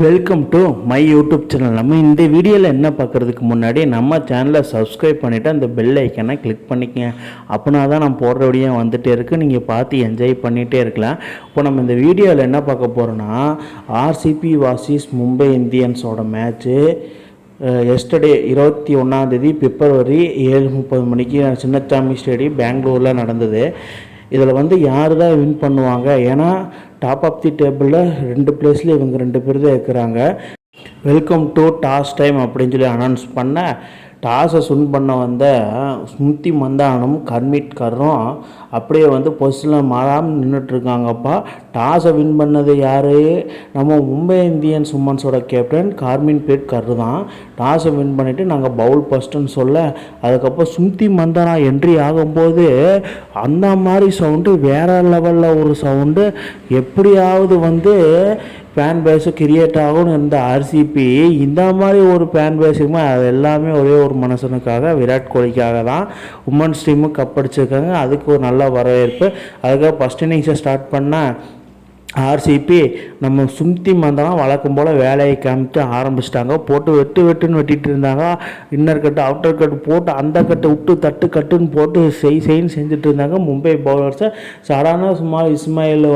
Welcome to my YouTube channel. நம்ம இந்த வீடியோவில் என்ன பார்க்குறதுக்கு முன்னாடி நம்ம சேனலை சப்ஸ்கிரைப் பண்ணிவிட்டு அந்த பெல் ஐக்கனை கிளிக் பண்ணிக்கங்க. அப்படின்னா தான் நான் போடுற வீடியோ வந்துகிட்டே இருக்குது, நீங்கள் பார்த்து என்ஜாய் பண்ணிகிட்டே இருக்கலாம். இப்போ நம்ம இந்த வீடியோவில் என்ன பார்க்க போகிறோன்னா, ஆர்சிபி வாசிஸ் மும்பை இந்தியன்ஸோட மேட்ச்சு எஸ்டர்டே 21 பிப்ரவரி 7:30 மணிக்கு சின்னசாமி ஸ்டேடியம் பெங்களூரில் நடந்தது. இதில் யார் தான் வின் பண்ணுவாங்க? ஏன்னா டாப் ஆஃப் தி டேபிளில் 2 பிளேஸில் இவங்க 2 பேர் தான் இருக்கிறாங்க. வெல்கம் டு டாஸ் டைம் அப்படின்னு சொல்லி அனௌன்ஸ் பண்ண, டாஸை வின் பண்ண வந்த ஸ்மிருதி மந்தானம் கர்மிட் கர்ரும் அப்படியே பொசிஷனில் மாறாமல் நின்றுட்டுருக்காங்கப்பா. டாஸை வின் பண்ணது யார்? நம்ம மும்பை இந்தியன்ஸ் உமன்ஸோட கேப்டன் கார்மின் பிரீத் கர் தான். டாஸை வின் பண்ணிவிட்டு நாங்கள் பவுல் ஃபஸ்ட்டுன்னு சொல்ல, அதுக்கப்புறம் ஸ்மிருதி மந்தானா என்ட்ரி ஆகும்போது அந்த மாதிரி சவுண்டு வேறு லெவலில் ஒரு சவுண்டு. எப்படியாவது ஃபேன் பேஸு கிரியேட் ஆகும்னு இருந்த ஆர்சிபி இந்த மாதிரி ஒரு ஃபேன் பேஸுக்குமே அது எல்லாமே ஒரே ஒரு மனுஷனுக்காக, விராட் கோலிக்காக தான். உமன்ஸ் டீமு கப் அடிச்சிருக்காங்க, அதுக்கு ஒரு நல்ல வரவேற்பு. அதுக்காக ஃபஸ்ட் இன்னிங்ஸை ஸ்டார்ட் பண்ண ஆர்சிபி நம்ம ஸ்மிருதி மந்தானா வழக்கம் போல் வேலையை காமிச்சு ஆரம்பிச்சிட்டாங்க. போட்டு வெட்டுன்னு வெட்டிகிட்டு இருந்தாங்க. இன்னர் கட்டு அவுட்டர் கட்டு போட்டு அந்த கட்டை விட்டு தட்டு கட்டுன்னு போட்டு செய்ன்னு செஞ்சுட்டு இருந்தாங்க. மும்பை பவுலர்ஸை சடான இஸ்மாயில்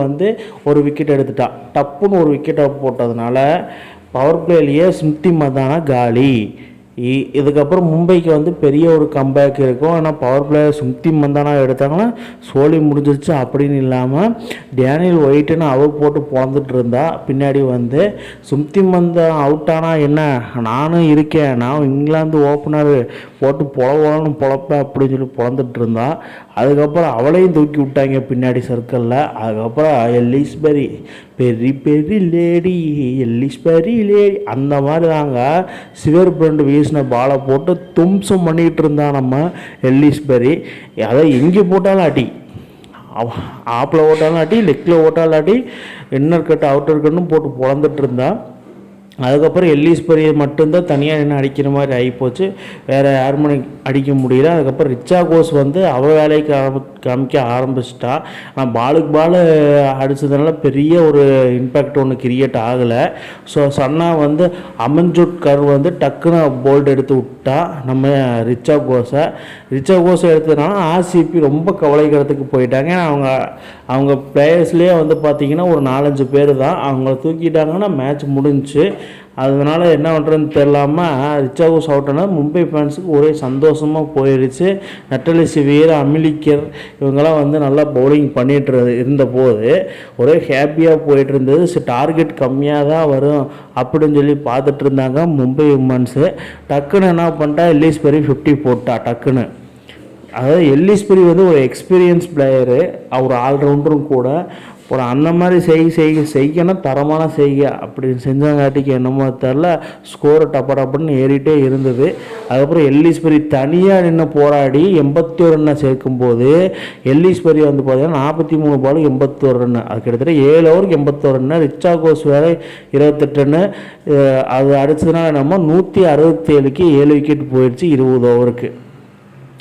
ஒரு விக்கெட் எடுத்துட்டா. டப்புன்னு ஒரு விக்கெட்டை போட்டதுனால பவர் பிளேலேயே ஸ்மிருதி மந்தானா காலி. இதுக்கப்புறம் மும்பைக்கு பெரிய ஒரு கம்பேக் இருக்கும். ஆனால் பவர் பிளேயர் ஸ்மிருதி மந்தானா எடுத்தாங்கன்னா சோலி முடிஞ்சிருச்சு அப்படின்னு இல்லாமல் டேனியல் ஒயிட்டுன்னு அவர் போட்டு பிறந்துட்டு இருந்தா. பின்னாடி ஸ்மிருதி மந்தானா அவுட் ஆனால் என்ன, நானும் இருக்கேன், நான் இங்கிலாந்து ஓப்பனர் போட்டு பொழப்பேன் அப்படின்னு சொல்லி பிறந்துட்டு இருந்தா. அதுக்கப்புறம் அவளையும் தூக்கி விட்டாங்க பின்னாடி சர்க்கிளில். அதுக்கப்புறம் எல்லிஸ்பெரி பெரி லேடி எல்லிஸ்பெரி லேடி அந்த மாதிரி தாங்க சிவர் பிரண்டு வீசின பாலை போட்டு தும்சம் பண்ணிக்கிட்டு இருந்தான் நம்ம எல்லிஸ்பெரி. அதை எங்கே போட்டாலும் அடி, ஆப்பில் ஓட்டாலும் அடி, லெக்கில் ஓட்டாலும் அடி, இன்னர் கட்டு அவுட்டர் கட்டுன்னு போட்டு பிறந்துட்டு இருந்தான். அதுக்கப்புறம் எல்லிஸ்பெரியை மட்டும்தான் தனியாக என்ன அடிக்கிற மாதிரி ஆகிப்போச்சு, வேறு யாருமே அடிக்க முடியல. அதுக்கப்புறம் ரிச்சா கோஸ் அவள் வேலைக்கு காமிக்க ஆரம்பிச்சிட்டா. ஆனால் பாலுக்கு பால் அடித்ததுனால பெரிய ஒரு இம்பேக்ட் ஒன்று கிரியேட் ஆகலை. ஸோ சன்னா அமன்ஜுட் கர் டக்குன்னு போல்ட் எடுத்து விட்டா நம்ம ரிச்சா கோஸை எடுத்ததுனால ஆர்சிபி ரொம்ப கவலைக்கிறதுக்கு போயிட்டாங்க. ஏன்னா அவங்க பிளேயர்ஸ்லேயே பார்த்திங்கன்னா ஒரு 4-5 பேர் தான். அவங்கள தூக்கிட்டாங்கன்னா மேட்ச் முடிஞ்சு. அதனால் என்ன பண்ணுறதுன்னு தெரியாமல் ரிச்சா கோஸ் அவுட்டானா மும்பை ஃபேன்ஸுக்கு ஒரே சந்தோஷமாக போயிடுச்சு. நட்டலி சிவியர், அமிலிக்கர் இவங்கெல்லாம் நல்லா பவுலிங் பண்ணிட்டு இருந்தபோது ஒரே ஹாப்பியாக போயிட்டு இருந்தது. டார்கெட் கம்மியாக தான் வரும் அப்படின்னு சொல்லி பார்த்துட்டு இருந்தாங்க மும்பை உமன்ஸு. டக்குன்னு என்ன பண்ணிட்டா எல்லிஸ்பெரி 50 போட்டா டக்குன்னு. அதாவது எல்லிஸ்பெரி ஒரு எக்ஸ்பீரியன்ஸ் பிளேயரு, அவர் ஆல்ரவுண்டரும் கூட. ஒரு அந்த மாதிரி செய்யணும் தரமான அப்படின்னு செஞ்சங்காட்டிக்கு என்னமோ தெரில, ஸ்கோரை டப்பன்னு ஏறிட்டே இருந்தது. அதுக்கப்புறம் எல்லிஸ்பெரி தனியாக நின்று போராடி 81 ரன்னை சேர்க்கும்போது எல்லிஸ்பெரி பார்த்தீங்கன்னா 43 பால் 81 ரன்னு, அது கிட்டத்தட்ட 7 ஓவருக்கு 81 ரன்னு. ரிச்சா கோஸ் வேறு 28 ரன்னு. அது அடிச்சதுனால நம்ம 167க்கு 7 விக்கெட் போயிடுச்சு 20 ஓவருக்கு.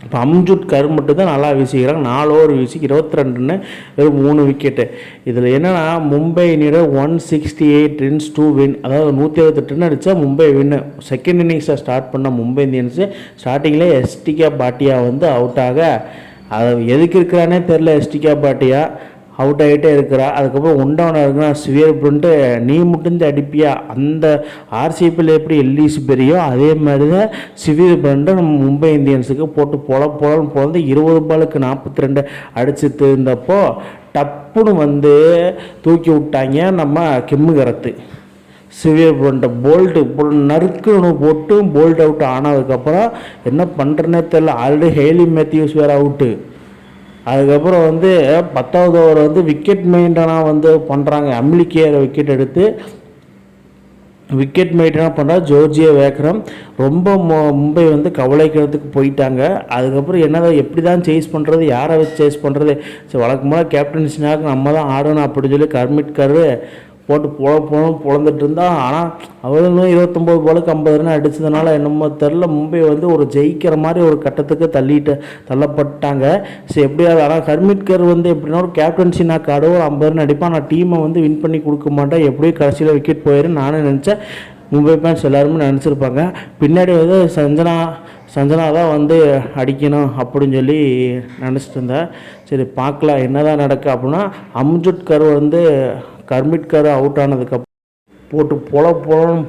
இப்போ அம்ஜுட் கர் மட்டும்தான் நல்லா வீசிக்கிறாங்க. 4 ஓவர் வீசி 22 ரன்னு, வெறும் 3 விக்கெட்டு. இதில் என்னென்னா மும்பை நீட 168 ரன்ஸ் டு வின், அதாவது 178 ரன் அடித்தா மும்பை வின்னு. செகண்ட் இன்னிங்ஸை ஸ்டார்ட் பண்ண மும்பை இந்தியன்ஸு ஸ்டார்டிங்கில் எஸ்டிகா பாட்டியா அவுட் ஆக, அதை எதுக்கு இருக்கிறானே தெரில. எஸ்டிகா பாட்டியா அவுட் ஆகிட்டே இருக்கிறா. அதுக்கப்புறம் உண்டவனாக இருக்குன்னா சிவியர் பிரிண்ட்டு நீ மட்டும்தான் அடிப்பியா. அந்த ஆர்சிபியில் எப்படி எல்லிஸ்பெரியோ அதே மாதிரி தான் சிவியர் பிரிண்ட்டு நம்ம மும்பை இந்தியன்ஸுக்கு போட்டு பொலன்னு பிறந்து 20 பாலுக்கு 42 அடிச்சுட்டு இருந்தப்போ டப்புன்னு தூக்கி விட்டாங்க நம்ம கிம்முகரத்து. சிவியர் பிரிண்ட்டை போல்ட்டு நறுக்குன்னு போட்டு போல்ட் அவுட் ஆனதுக்கப்புறம் என்ன பண்ணுறேன்னே தெரில. ஆல்ரெடி ஹெய்லி மேத்யூஸ் வேறு அவுட்டு. அதுக்கப்புறம் 10வது ஓவர் விக்கெட் மெயின்டனாக பண்ணுறாங்க. அமிலிக்கேரை விக்கெட் எடுத்து விக்கெட் மெயின்டனாக பண்ணுறா ஜோர்ஜியா வேக்ரம். ரொம்ப மும்பை கவலைக்கிறதுக்கு போயிட்டாங்க. அதுக்கப்புறம் என்னதான் எப்படி தான் சேஸ் பண்ணுறது, யாரை வச்சு சேஸ் பண்ணுறது? சரி, வழக்கமாக கேப்டன்சினாக நம்ம தான் ஆடணும் அப்படின்னு சொல்லி கர்மிட் கர் போட்டு பொழந்துட்டு இருந்தா. ஆனால் அவரும் 29 பாலுக்கு 50 ரன் அடித்ததுனால என்னமோ தெரில, மும்பை வந்து ஒரு ஜெயிக்கிற மாதிரி ஒரு கட்டத்துக்கு தள்ளப்பட்டாங்க. சரி எப்படியாவது. ஆனால் கர்மிட்கர் வந்து எப்படின்னா ஒரு கேப்டன்சி நான் ஒரு 50 ரன் அடிப்பான், நான் டீமை வந்து வின் பண்ணி கொடுக்க மாட்டேன், எப்படியும் கடைசியில் விக்கெட் போயிடும் நானும் நினச்சேன். மும்பை ஃபேன்ஸ் எல்லாருமே நினச்சிருப்பாங்க. பின்னாடி வந்து சஞ்சனா தான் வந்து அடிக்கணும் அப்படின்னு சொல்லி நினச்சிட்டு இருந்தேன். சரி பார்க்கலாம் என்ன தான் நடக்கு அப்படின்னா, அம்ஜுட்கர் வந்து கர்மிட்கர் அவுட் ஆனதுக்கப்புறம் போட்டு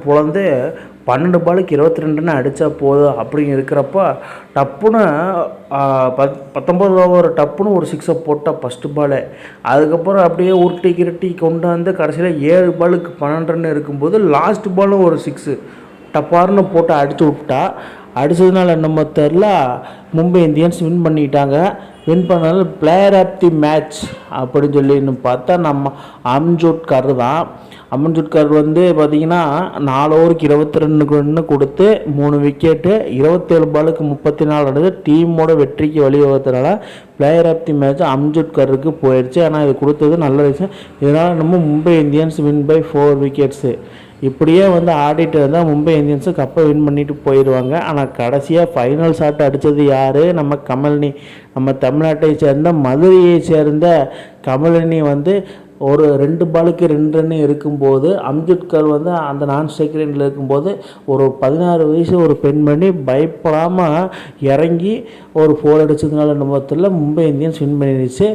பொழந்து 12 பாலுக்கு 22 ரன் அடித்தா போதும் அப்படிங்க இருக்கிறப்ப டப்புன்னு 19 ஓவர் டப்புன்னு ஒரு 6 போட்டால் ஃபஸ்ட்டு பாலே. அதுக்கப்புறம் அப்படியே உருட்டி கொண்டு வந்து கடைசியில் 7 பாலுக்கு 12 ரன் இருக்கும்போது லாஸ்ட் பாலும் ஒரு 6 டப்பாருன்னு போட்டு அடித்து விட்டா. அடித்ததுனால என்னமோ தெரில, மும்பை இந்தியன்ஸ் வின் பண்ணிட்டாங்க. வின் பண்ணாலும் பிளேயர் ஆஃப் தி மேட்ச் அப்படின்னு சொல்லி பார்த்தா நம்ம அம்ஜுட்கர் தான். அம்ஜுட்கர் வந்து பார்த்திங்கன்னா 4 ஓவருக்கு 22 ரன் கொடுத்து 3 விக்கெட்டு, 27 பாலுக்கு 34 ரன் டீமோட வெற்றிக்கு வழிவகுத்தனால பிளேயர் ஆஃப் தி மேட்ச் அம்ஜுட்கருக்கு போயிடுச்சு. ஆனால் இது கொடுத்தது நல்ல விஷயம். இதனால் நம்ம Mumbai Indians win by 4 wickets. இப்படியே வந்து ஆடிட்டு இருந்தால் மும்பை இந்தியன்ஸு கப்பை வின் பண்ணிட்டு போயிடுவாங்க. ஆனால் கடைசியாக ஃபைனல் ஷாட் அடித்தது யார்? நம்ம கமலினி. நம்ம தமிழ்நாட்டை சேர்ந்த மதுரையை சேர்ந்த கமலினி வந்து ஒரு 2 பாலுக்கு 2 ரன் இருக்கும்போது, அம்ஜுட்கர் வந்து அந்த நான் ஸ்ட்ரைக் ரேஞ்சில் இருக்கும்போது ஒரு 16 வயசு ஒரு பெண்மணி பயப்படாமல் இறங்கி ஒரு 4 அடித்ததுனால நம்ம மும்பை இந்தியன்ஸ் வின் பண்ணிடுச்சு.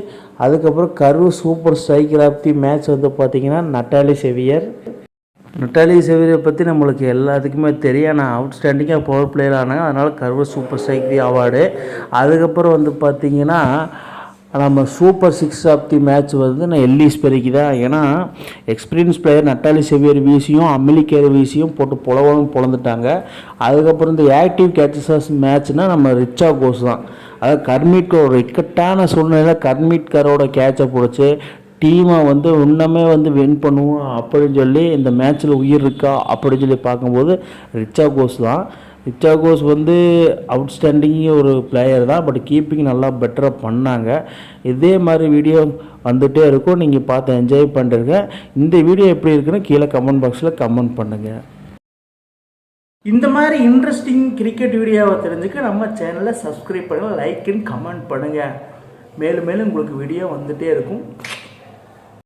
அதுக்கப்புறம் curve super striker of the match வந்து பார்த்திங்கன்னா நட்டாலி செவியரை பற்றி நம்மளுக்கு எல்லாத்துக்குமே தெரியும். நான் அவுட்ஸ்டாண்டிங்காக பவர் பிளேயர் ஆனாங்க, அதனால் கர்வ் சூப்பர் ஸ்ட்ரைக் தி அவார்டு. அதுக்கப்புறம் வந்து பார்த்திங்கன்னா நம்ம சூப்பர் 6 ஆஃப் தி மேட்ச் வந்து நான் எல்லிஸ் பெருக்கி தான். ஏன்னா எக்ஸ்பீரியன்ஸ் பிளேயர் நட்டாலி செவியர் வீசியும் அமிலிகேர் வீசியும் போட்டு பொழந்துட்டாங்க. அதுக்கப்புறம் இந்த ஆக்டிவ் கேச்சஸஸ் மேட்ச்னால் நம்ம ரிச்சா கோஸ் தான். அதாவது கர்மிட்கர் ஒரு இக்கட்டான சூழ்நிலையில் கர்மிட்கரோட கேட்சை பிடிச்சி டீமை வந்து இன்னமே வந்து வின் பண்ணுவோம் அப்படின்னு சொல்லி இந்த மேட்ச்சில் உயிர் இருக்கா அப்படின்னு சொல்லி பார்க்கும்போது ரிச்சா கோஸ் தான். ரிச்சா கோஸ் வந்து அவுட்ஸ்டாண்டிங் ஒரு பிளேயர் தான், பட் கீப்பிங் நல்லா பெட்டராக பண்ணாங்க. இதே மாதிரி வீடியோ வந்துகிட்டே இருக்கும், நீங்கள் பார்த்து என்ஜாய் பண்ணுறீங்க. இந்த வீடியோ எப்படி இருக்குன்னு கீழே கமெண்ட் பாக்ஸில் கமெண்ட் பண்ணுங்கள். இந்த மாதிரி இன்ட்ரெஸ்டிங் கிரிக்கெட் வீடியோவை தெரிஞ்சுக்க நம்ம சேனலை சப்ஸ்கிரைப் பண்ணுங்கள், லைக் அண்ட் கமெண்ட் பண்ணுங்கள். மேலும் உங்களுக்கு வீடியோ வந்துகிட்டே இருக்கும்.